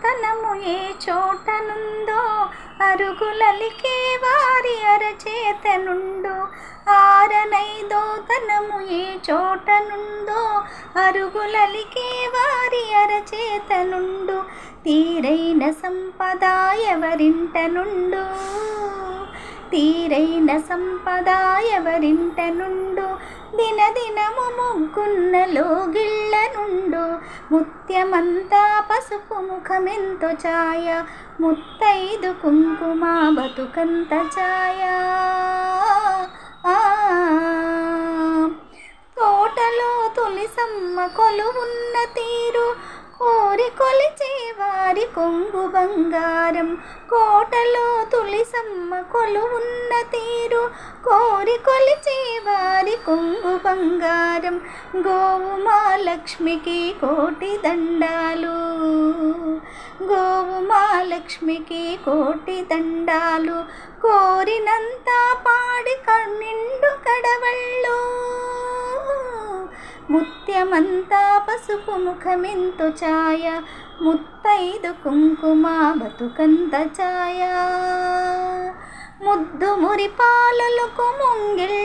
తనము ఏ చోటనుందో అరుగులలికే వారి అరచేతనుండు. ఆరనైదో తనము ఏ చోటనుందో అరుగులలికే వారి అరచేతనుండు. తీరైన సంపద ఎవరింటనుండు, తీరైన సంపద ఎవరింటనుండు. దినదినము ముగ్గున్న లోగిళ్ళనుండు. ముత్యమంతా పసుపు ముఖమెంతో ఛాయ, ముత్తైదు కుంకుమ బతుకంత ఛాయ. తోటలో తులిసమ్మ కొలువున్న తీరు కోరి కొలిచే వారి కొంగు బంగారం. కోటలో తులిసమ్మ కొలువున్న తీరు కోరి కొలిచే వారి కొంగు బంగారం. గోవు మహాలక్ష్మికి కోటి దండాలు, గోవు మహాలక్ష్మికి కోటి దండాలు. కోరినంత పాడి కన్నిండు కడవళ్ళు, ముత్యమంతా పసుపు ముఖమెంతో ఛాయ, ముత్తైదు కుంకుమ బతుకంత ఛాయ. ముద్దు మురి పాలలకు ముంగిళ్ళ